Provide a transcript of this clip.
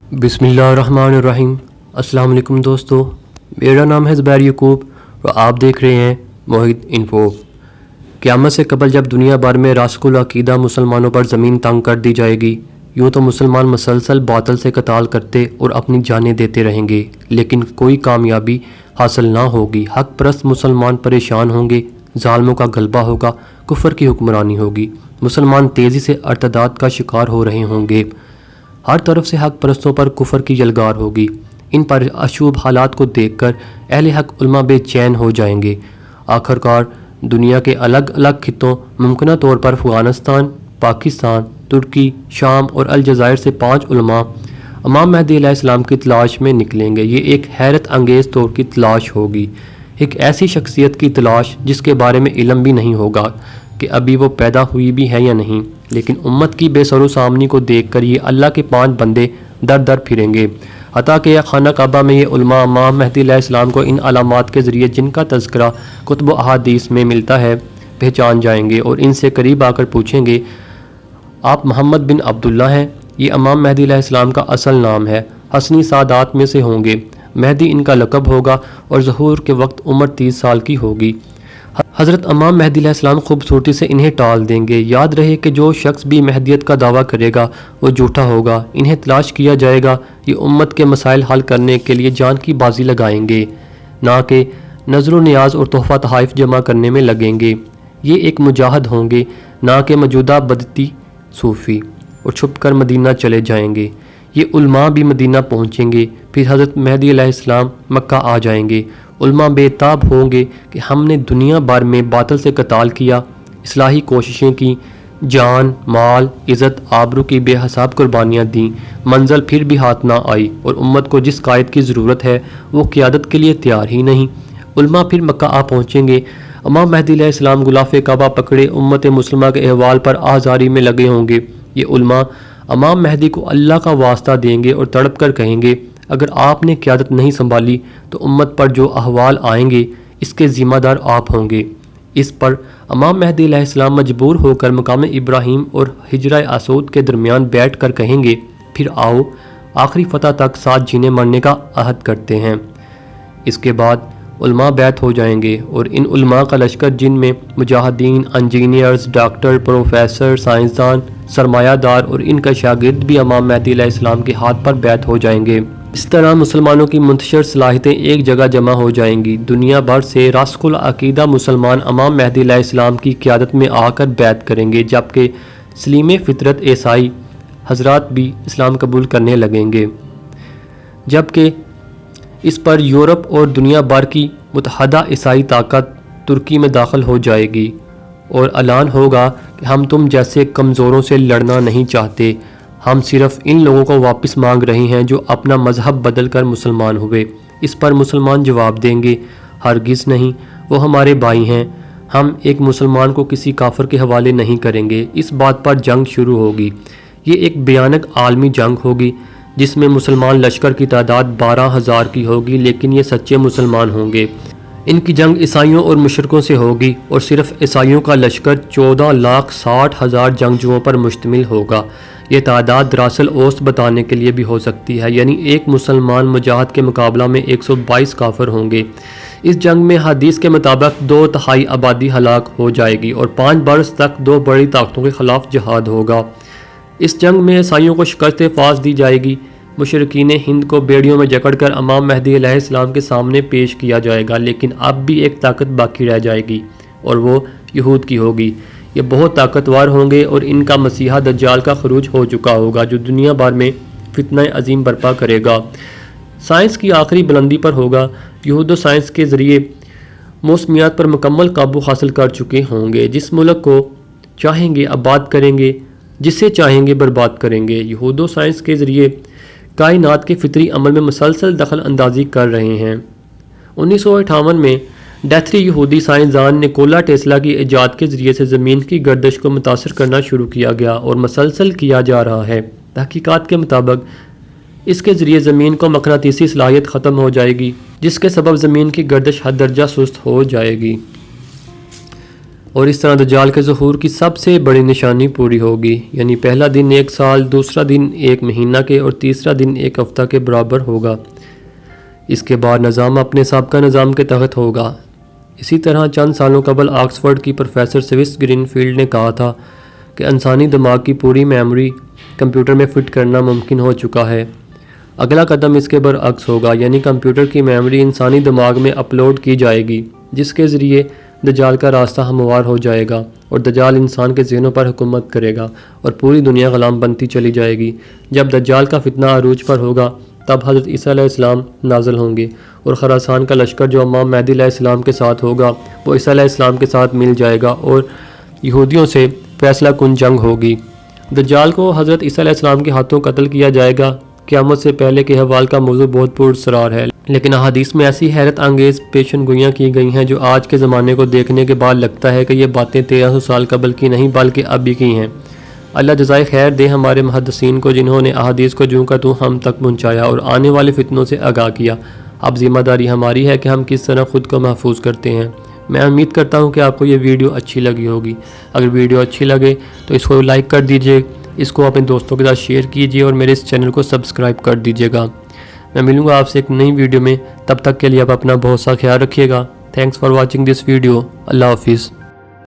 बिस्मिल्लाहिर्रहमानिर्रहीम। अस्सलाम वालेकुम दोस्तों, मेरा नाम है ज़ुबैर यकूब और आप देख रहे हैं मोहित इन्फो। क़यामत से कबल जब दुनिया भर में रासिखुल अक़ीदा मुसलमानों पर ज़मीन तंग कर दी जाएगी, यूँ तो मुसलमान मुसलसल बातिल से कताल करते और अपनी जानें देते रहेंगे, लेकिन कोई कामयाबी हासिल ना होगी। हक़ परस्त मुसलमान परेशान होंगे, ज़ालिमों का गलबा होगा, कुफ़र की हुक्मरानी होगी। मुसलमान तेज़ी से अर्तदाद का शिकार हो रहे होंगे। हर तरफ से हक़ परस्तों पर कुफ़र की यलगार होगी। इन पर अशुभ हालात को देखकर अहले हक़ उलमा बेचैन हो जाएंगे। आखिरकार दुनिया के अलग अलग खित्तों, मुमकिन तौर पर अफ़गानिस्तान, पाकिस्तान, तुर्की, शाम और अलजज़ायर से 5 उलमा इमाम मेहदी अलैहिस्सलाम की तलाश में निकलेंगे। ये एक हैरत अंगेज़ तौर की तलाश होगी, एक ऐसी शख्सियत की तलाश जिसके बारे में इल्म भी नहीं होगा कि अभी वो पैदा हुई भी है या नहीं, लेकिन उम्मत की बेसरो सामनी को देखकर ये अल्लाह के 5 बंदे दर दर फिरेंगे। हता कि खाना काबा में ये उलमा इमाम मेहदी अलैहिस्सलाम को इन अलामात के ज़रिए जिनका तज़किरा कुतुब व अहादीस में मिलता है पहचान जाएंगे और इनसे करीब आकर पूछेंगे, आप मोहम्मद बिन अब्दुल्ला हैं? ये इमाम मेहदी अलैहिस्सलाम का असल नाम है। हसनी सादात में से होंगे। मेहदी इनका लक़ब होगा और ज़हूर के वक्त उम्र 30 साल की होगी। हज़रत इमाम मेहदी अलैहिस्सलाम खूबसूरती से इन्हें टाल देंगे। याद रहे कि जो शख्स भी मेहदियत का दावा करेगा वो झूठा होगा। इन्हें तलाश किया जाएगा। ये उम्मत के मसाइल हल करने के लिए जान की बाजी लगाएंगे, ना कि नज़र नियाज और तोहफ़ा तहाइफ जमा करने में लगेंगे। ये एक मुजाहिद होंगे, ना कि मौजूदा बदती सूफ़ी, और छुप कर मदीना चले जाएंगे। ये उलमा भी मदीना पहुँचेंगे। फिर हज़रत मेहदी अलैहिस्सलाम मक्का आ जाएंगे। उलमा बेताब होंगे कि हमने दुनिया भर में बातिल से कताल किया, इस्लाही कोशिशें की, जान, माल, इज़्ज़त, आबरू की बेहिसाब कुर्बानियाँ दी, मंजिल फिर भी हाथ ना आई और उम्मत को जिस कायद की ज़रूरत है वो क़यादत के लिए तैयार ही नहीं। उलमा फिर मक्का आ पहुँचेंगे। इमाम मेहदी अलैहिस्सलाम गुलाफ़े काबा पकड़े उम्मत मुस्लिमा के अहवाल पर आज़ारी में लगे होंगे। ये उलमा इमाम मेहदी को अल्लाह का वास्ता देंगे और तड़प कर कहेंगे, अगर आपने क़यादत नहीं संभाली तो उम्मत पर जो अहवाल आएंगे इसके ज़िम्मेदार आप होंगे। इस पर इमाम मेहदी अलैहिस्सलाम मजबूर होकर मकाम इब्राहीम और हिजरा असौद के दरमियान बैठ कर कहेंगे, फिर आओ आखिरी फ़तह तक साथ जीने मरने का अहद करते हैं। इसके बाद उलमा बैत हो जाएंगे और इन उलमा का लश्कर, जिनमें मुजाहिदीन, इंजीनियर्स, डॉक्टर, प्रोफेसर, साइंसदान, सरमायादार और इनका शागिर्द भी इमाम मेहदी अलैहिस्सलाम के हाथ पर बैत हो जाएंगे। इस तरह मुसलमानों की मुंतशिर सलाहियतें एक जगह जमा हो जाएंगी। दुनिया भर से रासिखुल अक़ीदा मुसलमान इमाम मेहदी अलैहिस्सलाम की क़यादत में आकर बैत करेंगे, जबकि सलीम फ़ितरत ईसाई हज़रात भी इस्लाम कबूल करने लगेंगे। जबकि इस पर यूरोप और दुनिया भर की मुतहदा ईसाई ताकत तुर्की में दाखिल हो जाएगी और ऐलान होगा कि हम तुम जैसे कमज़ोरों से लड़ना नहीं चाहते, हम सिर्फ़ इन लोगों को वापस मांग रहे हैं जो अपना मज़हब बदल कर मुसलमान हुए। इस पर मुसलमान जवाब देंगे, हरगिज़ नहीं, वो हमारे भाई हैं, हम एक मुसलमान को किसी काफिर के हवाले नहीं करेंगे। इस बात पर जंग शुरू होगी। ये एक भयानक आलमी जंग होगी जिसमें मुसलमान लश्कर की तादाद 12,000 की होगी, लेकिन ये सच्चे मुसलमान होंगे। इनकी जंग ईसाइयों और मुशरिकों से होगी और सिर्फ ईसाइयों का लश्कर 14,60,000 जंगजुओं पर मुश्तमिल होगा। ये तादाद दरअसल औसत बताने के लिए भी हो सकती है, यानी एक मुसलमान मुजाहिद के मुकाबला में 122 काफिर होंगे। इस जंग में हदीस के मुताबिक 2/3 आबादी हलाक हो जाएगी और 5 बरस तक 2 बड़ी ताकतों के ख़िलाफ़ जिहाद होगा। इस जंग में ईसाइयों को शिकस्त फास दी जाएगी। मुशरिकीन हिंद को बेड़ियों में जकड़कर इमाम मेहदी अलैहिस्सलाम के सामने पेश किया जाएगा, लेकिन अब भी एक ताकत बाकी रह जाएगी और वो यहूद की होगी। ये बहुत ताकतवर होंगे और इनका मसीहा दज्जाल का खरूज हो चुका होगा, जो दुनिया भर में फितना अजीम बर्पा करेगा। साइंस की आखिरी बुलंदी पर होगा। यहूद साइंस के ज़रिए मौसमियात पर मुकम्मल काबू हासिल कर चुके होंगे। जिस मुल्क को चाहेंगे आबाद करेंगे, जिसे चाहेंगे बर्बाद करेंगे। यहूद साइंस के ज़रिए कायनात के फितरी अमल में मुसलसल दखल अंदाजी कर रहे हैं। 1958 में डेथरी यहूदी साइंसदान निकोला टेस्ला की इजाद के ज़रिए से ज़मीन की गर्दिश को मुतासर करना शुरू किया गया और मुसलसल किया जा रहा है। तहकीकात के मुताबिक इसके ज़रिए ज़मीन को मकनातीसी सलाहियत ख़त्म हो जाएगी, जिसके सबब ज़मीन की गर्दिश हद दर्जा सुस्त हो जाएगी। اور اس طرح دجال کے ظہور کی سب سے بڑی نشانی پوری ہوگی، یعنی پہلا دن 1 سال، دوسرا دن 1 مہینہ کے اور تیسرا دن 1 ہفتہ کے برابر ہوگا۔ اس کے بعد نظام اپنے سابقہ نظام کے تحت ہوگا۔ اسی طرح چند سالوں قبل آکسفورڈ کی پروفیسر سوئس گرین فیلڈ نے کہا تھا کہ انسانی دماغ کی پوری میموری کمپیوٹر میں فٹ کرنا ممکن ہو چکا ہے۔ اگلا قدم اس کے برعکس ہوگا، یعنی کمپیوٹر کی میموری انسانی دماغ میں اپلوڈ کی جائے گی، جس کے ذریعے دجال کا راستہ ہموار ہو جائے گا اور دجال انسان کے ذہنوں پر حکومت کرے گا اور پوری دنیا غلام بنتی چلی جائے گی۔ جب دجال کا فتنہ عروج پر ہوگا تب حضرت عیسیٰ علیہ السلام نازل ہوں گے اور خراسان کا لشکر جو امام مہدی علیہ السلام کے ساتھ ہوگا وہ عیسیٰ علیہ السلام کے ساتھ مل جائے گا اور یہودیوں سے فیصلہ کن جنگ ہوگی۔ دجال کو حضرت عیسیٰ علیہ السلام کے ہاتھوں قتل کیا جائے گا۔ قیامت سے پہلے کے احوال کا موضوع بہت پراسرار ہے، لیکن احادیث میں ایسی حیرت انگیز پیشن گوئیاں کی گئی ہیں جو آج کے زمانے کو دیکھنے کے بعد لگتا ہے کہ یہ باتیں 1300 سال قبل کی نہیں بلکہ اب بھی کی ہیں۔ اللہ جزائے خیر دے ہمارے محدثین کو جنہوں نے احادیث کو جوں کا توں ہم تک پہنچایا اور آنے والے فتنوں سے آگاہ کیا۔ اب ذمہ داری ہماری ہے کہ ہم کس طرح خود کو محفوظ کرتے ہیں۔ میں امید کرتا ہوں کہ آپ کو یہ ویڈیو اچھی لگی ہوگی۔ اگر ویڈیو اچھی لگے تو اس کو لائک کر دیجئے، اس کو اپنے دوستوں کے ساتھ شیئر کیجئے اور میرے اس چینل کو سبسکرائب کر دیجئے گا۔ میں ملوں گا آپ سے ایک نئی ویڈیو میں، تب تک کے لیے آپ اپنا بہت سا خیال رکھیے گا۔ Thanks for watching this video. اللہ حافظ۔